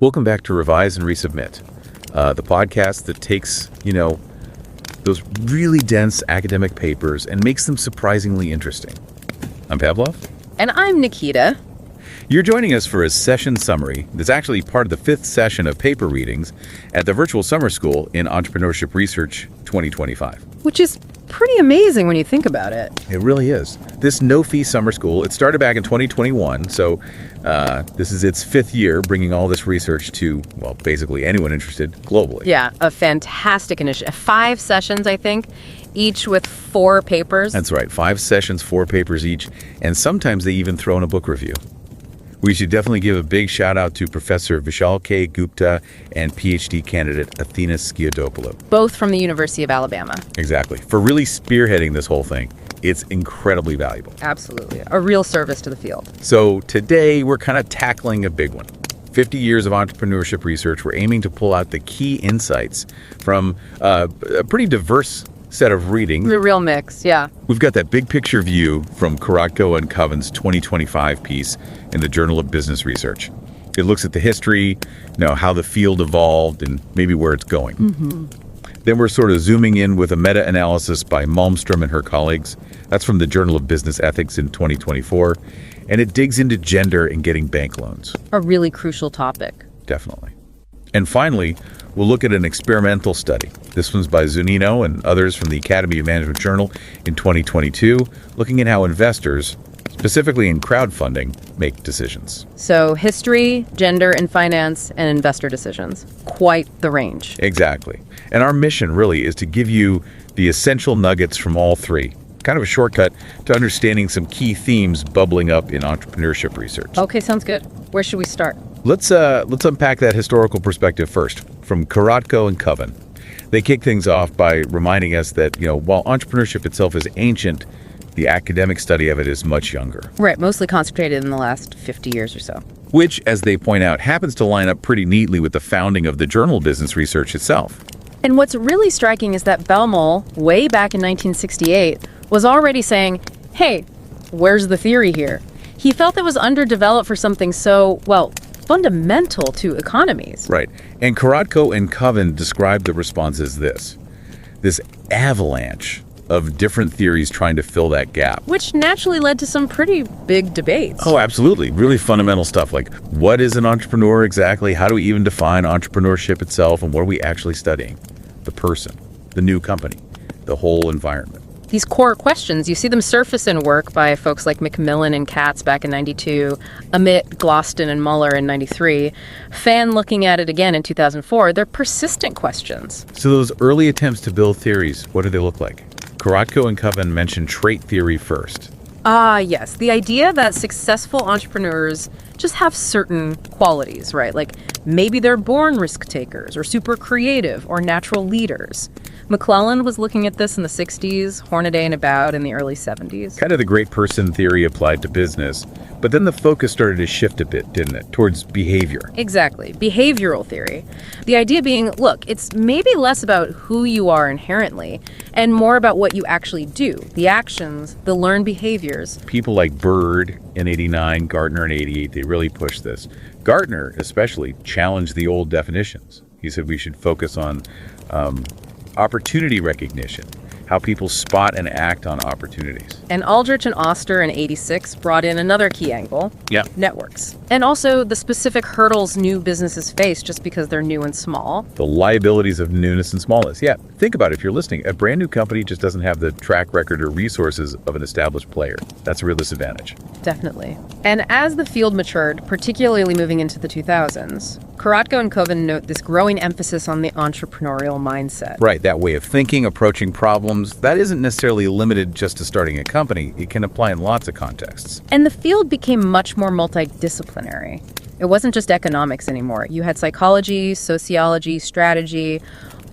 Welcome back to Revise and Resubmit, the podcast that takes, those really dense academic papers and makes them surprisingly interesting. I'm Pavlov. And I'm Nikita. You're joining us for a session summary that's actually part of the fifth session of paper readings at the Virtual Summer School in Entrepreneurship Research 2025. Which is pretty amazing when you think about it. It really is. This no-fee summer school, it started back in 2021, so this is its fifth year bringing all this research to, well, basically anyone interested globally. Yeah, a fantastic initiative. 5 sessions, I think, each with 4 papers. That's right, 5 sessions, 4 papers each, and sometimes they even throw in a book review. We should definitely give a big shout out to Professor Vishal K. Gupta and PhD candidate Athena Skiadopoulou. Both from the University of Alabama. Exactly. For really spearheading this whole thing. It's incredibly valuable. Absolutely. A real service to the field. So today we're kind of tackling a big one. 50 years of entrepreneurship research. We're aiming to pull out the key insights from a pretty diverse set of reading. The real mix, yeah. We've got that big picture view from Kuratko and Covin's 2025 piece in the Journal of Business Research. It looks at the history, how the field evolved, and maybe where it's going. Mm-hmm. Then we're sort of zooming in with a meta-analysis by Malmström and her colleagues. That's from the Journal of Business Ethics in 2024. And it digs into gender and getting bank loans. A really crucial topic. Definitely. And finally, we'll look at an experimental study. This one's by Zunino and others from the Academy of Management Journal in 2022, looking at how investors, specifically in crowdfunding, make decisions. So history, gender and finance, and investor decisions. Quite the range. Exactly. And our mission really is to give you the essential nuggets from all three. Kind of a shortcut to understanding some key themes bubbling up in entrepreneurship research. Okay, sounds good. Where should we start? Let's unpack that historical perspective first, from Kuratko and Covin. They kick things off by reminding us that, while entrepreneurship itself is ancient, the academic study of it is much younger. Right, mostly concentrated in the last 50 years or so. Which, as they point out, happens to line up pretty neatly with the founding of the Journal of Business Research itself. And what's really striking is that Baumol, way back in 1968, was already saying, hey, where's the theory here? He felt it was underdeveloped for something so, fundamental to economies. Right. And Kuratko and Covin described the response as this avalanche of different theories trying to fill that gap. Which naturally led to some pretty big debates. Oh, absolutely. Really fundamental stuff like what is an entrepreneur exactly? How do we even define entrepreneurship itself? And what are we actually studying? The person, the new company, the whole environment. These core questions, you see them surface in work by folks like Macmillan and Katz back in 92, Amit, Gloston, and Muller in 93. Fan looking at it again in 2004, they're persistent questions. So those early attempts to build theories, what do they look like? Kuratko and Covin mentioned trait theory first. Yes. The idea that successful entrepreneurs just have certain qualities, right? Like maybe they're born risk takers or super creative or natural leaders. McClellan was looking at this in the 60s, Hornaday and About in the early 70s. Kind of the great person theory applied to business, but then the focus started to shift a bit, didn't it, towards behavior. Exactly. Behavioral theory. The idea being, look, it's maybe less about who you are inherently and more about what you actually do, the actions, the learned behaviors. People like Bird in 89, Gartner in 88, they really pushed this. Gartner especially challenged the old definitions. He said we should focus on opportunity recognition, how people spot and act on opportunities. And Aldrich and Oster in 86 brought in another key angle, networks. And also the specific hurdles new businesses face just because they're new and small. The liabilities of newness and smallness. Yeah, think about it. If you're listening, a brand new company just doesn't have the track record or resources of an established player. That's a real disadvantage. Definitely. And as the field matured, particularly moving into the 2000s, Kuratko and Covin note this growing emphasis on the entrepreneurial mindset. Right, that way of thinking, approaching problems, that isn't necessarily limited just to starting a company. It can apply in lots of contexts. And the field became much more multidisciplinary. It wasn't just economics anymore. You had psychology, sociology, strategy,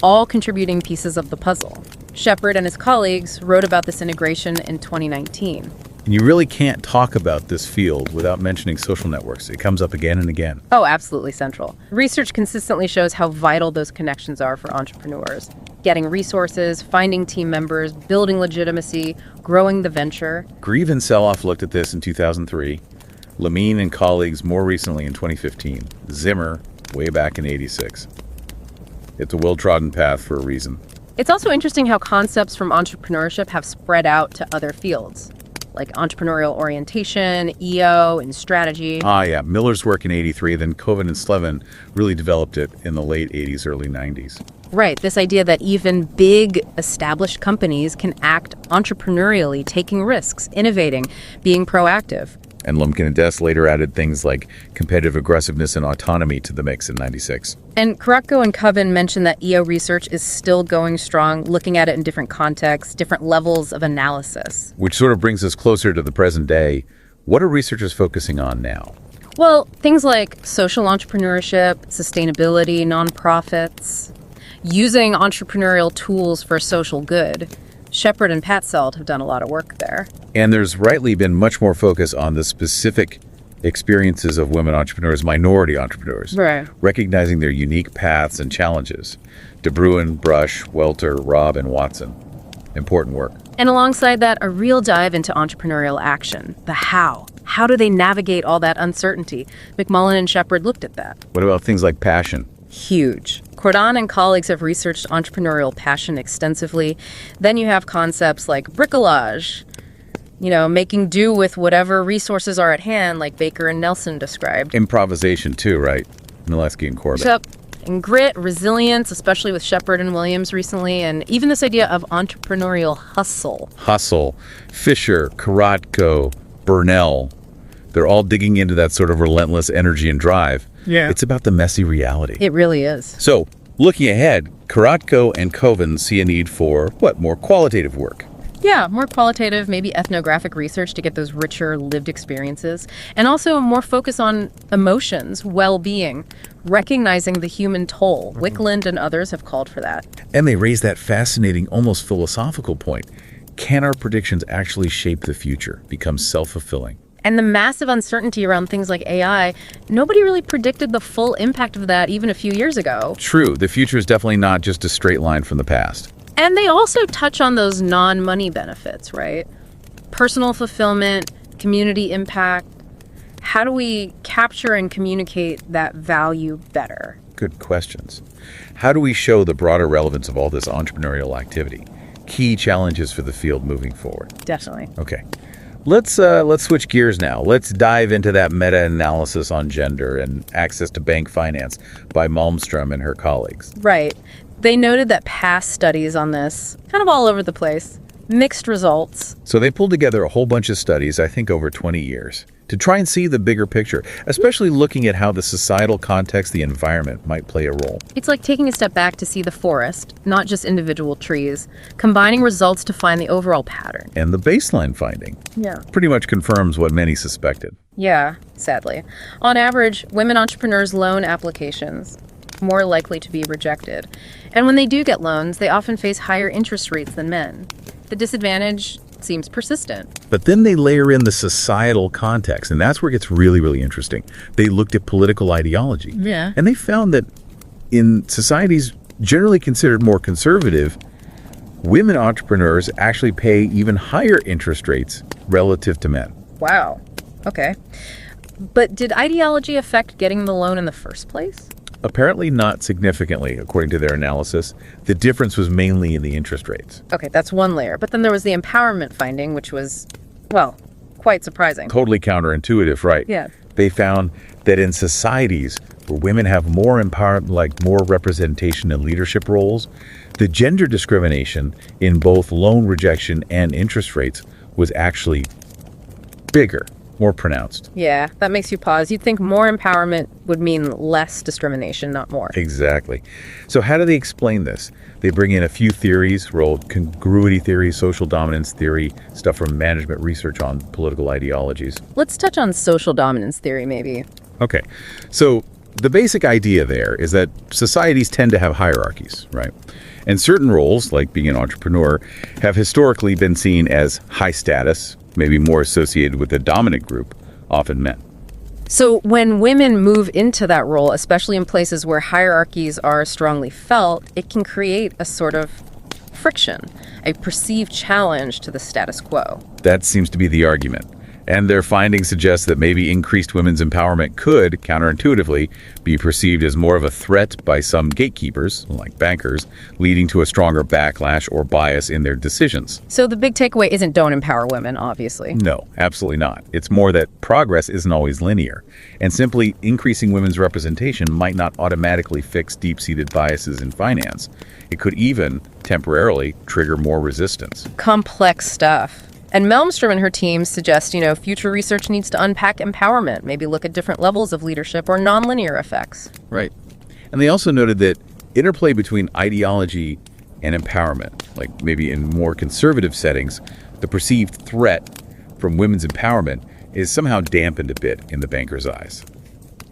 all contributing pieces of the puzzle. Shepard and his colleagues wrote about this integration in 2019. And you really can't talk about this field without mentioning social networks. It comes up again and again. Oh, absolutely central. Research consistently shows how vital those connections are for entrepreneurs. Getting resources, finding team members, building legitimacy, growing the venture. Grieve and Seloff looked at this in 2003. Lamine and colleagues more recently in 2015. Zimmer, way back in 86. It's a well-trodden path for a reason. It's also interesting how concepts from entrepreneurship have spread out to other fields, like entrepreneurial orientation, EO, and strategy. Ah, yeah. Miller's work in 83, then Covin and Slevin really developed it in the late 80s, early 90s. Right, this idea that even big established companies can act entrepreneurially, taking risks, innovating, being proactive. And Lumpkin and Dess later added things like competitive aggressiveness and autonomy to the mix in 96. And Kuratko and Covin mentioned that EO research is still going strong, looking at it in different contexts, different levels of analysis. Which sort of brings us closer to the present day. What are researchers focusing on now? Well, things like social entrepreneurship, sustainability, nonprofits, using entrepreneurial tools for social good. Shepard and Patzelt have done a lot of work there. And there's rightly been much more focus on the specific experiences of women entrepreneurs, minority entrepreneurs, Right. recognizing their unique paths and challenges. De Bruin, Brush, Welter, Robb, and Watson. Important work. And alongside that, a real dive into entrepreneurial action. The how. How do they navigate all that uncertainty? McMullen and Shepard looked at that. What about things like passion? Huge. Cordon and colleagues have researched entrepreneurial passion extensively. Then you have concepts like bricolage, making do with whatever resources are at hand, like Baker and Nelson described. Improvisation too, right? Mileski and Corbett. Yep. And grit, resilience, especially with Shepard and Williams recently, and even this idea of entrepreneurial hustle. Hustle, Fisher, Kuratko, Burnell. They're all digging into that sort of relentless energy and drive. Yeah. It's about the messy reality. It really is. So, looking ahead, Kuratko and Covin see a need for, more qualitative work. Yeah, more qualitative, maybe ethnographic research to get those richer lived experiences. And also more focus on emotions, well-being, recognizing the human toll. Wickland and others have called for that. And they raise that fascinating, almost philosophical point. Can our predictions actually shape the future, become self-fulfilling? And the massive uncertainty around things like AI, nobody really predicted the full impact of that even a few years ago. True, the future is definitely not just a straight line from the past. And they also touch on those non-money benefits, right? Personal fulfillment, community impact. How do we capture and communicate that value better? Good questions. How do we show the broader relevance of all this entrepreneurial activity? Key challenges for the field moving forward. Definitely. Okay. Let's switch gears now. Let's dive into that meta-analysis on gender and access to bank finance by Malmström and her colleagues. Right. They noted that past studies on this, kind of all over the place, mixed results. So they pulled together a whole bunch of studies, I think over 20 years, to try and see the bigger picture, especially looking at how the societal context, the environment, might play a role. It's like taking a step back to see the forest, not just individual trees, combining results to find the overall pattern. And the baseline finding pretty much confirms what many suspected. Yeah, sadly. On average, women entrepreneurs' loan applications more likely to be rejected. And when they do get loans, they often face higher interest rates than men. The disadvantage seems persistent. But then they layer in the societal context, and that's where it gets really, really interesting. They looked at political ideology. Yeah. And they found that in societies generally considered more conservative, women entrepreneurs actually pay even higher interest rates relative to men. Wow. Okay. But did ideology affect getting the loan in the first place? Apparently not significantly, according to their analysis. The difference was mainly in the interest rates. Okay, that's one layer. But then there was the empowerment finding, which was, well, quite surprising. Totally counterintuitive, right? Yeah. They found that in societies where women have more empowerment, like more representation in leadership roles, the gender discrimination in both loan rejection and interest rates was actually bigger, more pronounced. Yeah, that makes you pause. You'd think more empowerment would mean less discrimination, not more. Exactly. So how do they explain this? They bring in a few theories, congruity theory, social dominance theory, stuff from management research on political ideologies. Let's touch on social dominance theory, maybe. Okay. So the basic idea there is that societies tend to have hierarchies, right? And certain roles, like being an entrepreneur, have historically been seen as high status, maybe more associated with the dominant group, often men. So when women move into that role, especially in places where hierarchies are strongly felt, it can create a sort of friction, a perceived challenge to the status quo. That seems to be the argument. And their findings suggest that maybe increased women's empowerment could, counterintuitively, be perceived as more of a threat by some gatekeepers, like bankers, leading to a stronger backlash or bias in their decisions. So the big takeaway isn't don't empower women, obviously. No, absolutely not. It's more that progress isn't always linear, and simply increasing women's representation might not automatically fix deep-seated biases in finance. It could even, temporarily, trigger more resistance. Complex stuff. And Malmstrom and her team suggest, future research needs to unpack empowerment, maybe look at different levels of leadership or nonlinear effects. Right. And they also noted that interplay between ideology and empowerment, like maybe in more conservative settings, the perceived threat from women's empowerment is somehow dampened a bit in the bankers' eyes.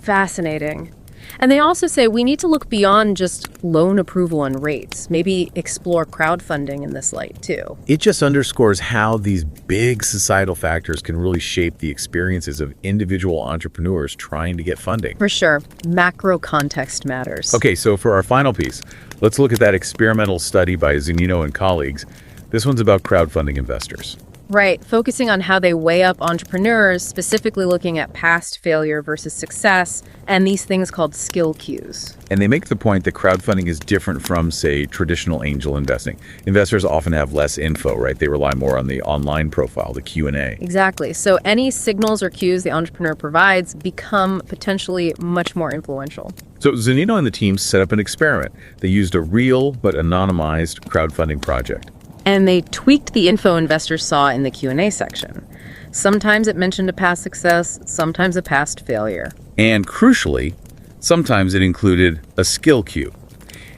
Fascinating. And they also say we need to look beyond just loan approval and rates, maybe explore crowdfunding in this light too. It just underscores how these big societal factors can really shape the experiences of individual entrepreneurs trying to get funding. For sure. Macro context matters. Okay, so for our final piece, let's look at that experimental study by Zunino and colleagues. This one's about crowdfunding investors. Right, focusing on how they weigh up entrepreneurs, specifically looking at past failure versus success, and these things called skill cues. And they make the point that crowdfunding is different from, say, traditional angel investing. Investors often have less info, right? They rely more on the online profile, the Q&A. Exactly. So any signals or cues the entrepreneur provides become potentially much more influential. So Zunino and the team set up an experiment. They used a real but anonymized crowdfunding project. And they tweaked the info investors saw in the Q&A section. Sometimes it mentioned a past success, sometimes a past failure. And crucially, sometimes it included a skill cue.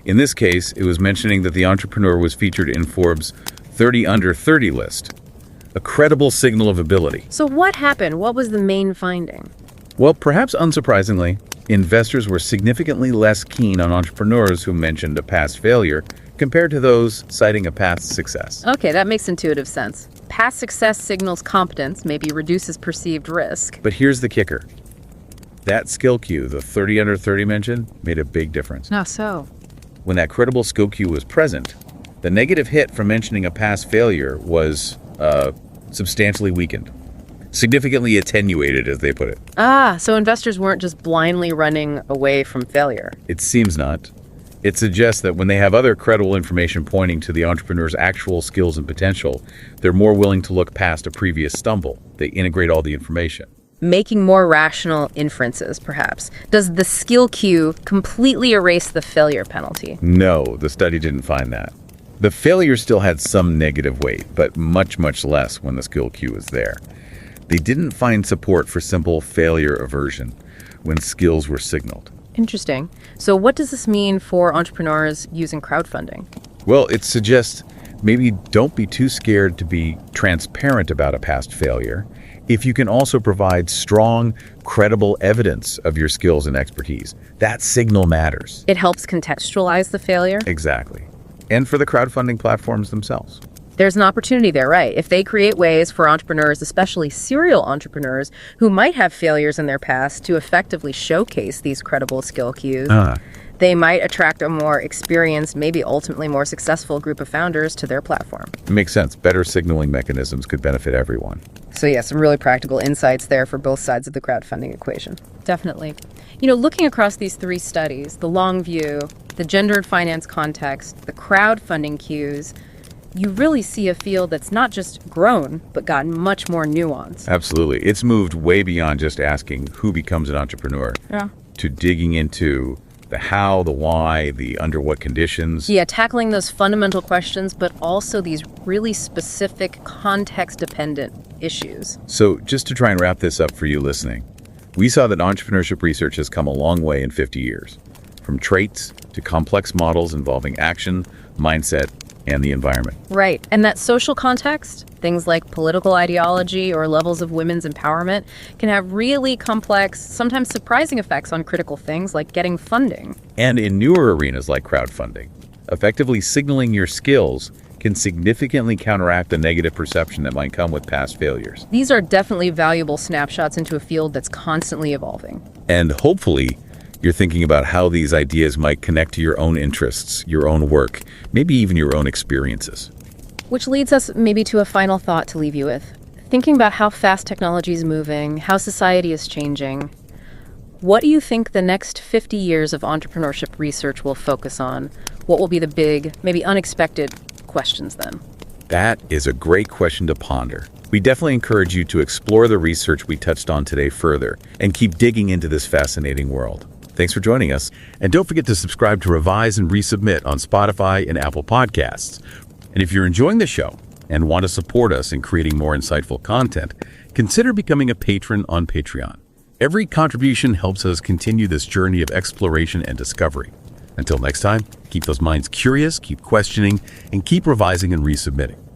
In this case, it was mentioning that the entrepreneur was featured in Forbes' 30 Under 30 list, a credible signal of ability. So what happened? What was the main finding? Well, perhaps unsurprisingly, investors were significantly less keen on entrepreneurs who mentioned a past failure compared to those citing a past success. Okay, that makes intuitive sense. Past success signals competence, maybe reduces perceived risk. But here's the kicker. That skill cue, the 30 under 30 mention, made a big difference. How so? When that credible skill cue was present, the negative hit from mentioning a past failure was substantially weakened. Significantly attenuated, as they put it. So investors weren't just blindly running away from failure. It seems not. It suggests that when they have other credible information pointing to the entrepreneur's actual skills and potential, they're more willing to look past a previous stumble. They integrate all the information. Making more rational inferences, perhaps. Does the skill cue completely erase the failure penalty? No, the study didn't find that. The failure still had some negative weight, but much, much less when the skill cue was there. They didn't find support for simple failure aversion when skills were signaled. Interesting. So what does this mean for entrepreneurs using crowdfunding? Well, it suggests maybe don't be too scared to be transparent about a past failure if you can also provide strong, credible evidence of your skills and expertise. That signal matters. It helps contextualize the failure? Exactly. And for the crowdfunding platforms themselves. There's an opportunity there, right? If they create ways for entrepreneurs, especially serial entrepreneurs, who might have failures in their past to effectively showcase these credible skill cues, they might attract a more experienced, maybe ultimately more successful group of founders to their platform. It makes sense. Better signaling mechanisms could benefit everyone. So yeah, some really practical insights there for both sides of the crowdfunding equation. Definitely. Looking across these three studies, the long view, the gendered finance context, the crowdfunding cues, you really see a field that's not just grown, but gotten much more nuanced. Absolutely. It's moved way beyond just asking who becomes an entrepreneur to digging into the how, the why, the under what conditions. Yeah, tackling those fundamental questions, but also these really specific context-dependent issues. So just to try and wrap this up for you listening, we saw that entrepreneurship research has come a long way in 50 years, from traits to complex models involving action, mindset, and the environment. Right. And that social context, things like political ideology or levels of women's empowerment, can have really complex, sometimes surprising effects on critical things like getting funding. And in newer arenas like crowdfunding, effectively signaling your skills can significantly counteract the negative perception that might come with past failures. These are definitely valuable snapshots into a field that's constantly evolving. And hopefully, you're thinking about how these ideas might connect to your own interests, your own work, maybe even your own experiences. Which leads us maybe to a final thought to leave you with. Thinking about how fast technology is moving, how society is changing, what do you think the next 50 years of entrepreneurship research will focus on? What will be the big, maybe unexpected questions then? That is a great question to ponder. We definitely encourage you to explore the research we touched on today further and keep digging into this fascinating world. Thanks for joining us. And don't forget to subscribe to Revise and Resubmit on Spotify and Apple Podcasts. And if you're enjoying the show and want to support us in creating more insightful content, consider becoming a patron on Patreon. Every contribution helps us continue this journey of exploration and discovery. Until next time, keep those minds curious, keep questioning, and keep revising and resubmitting.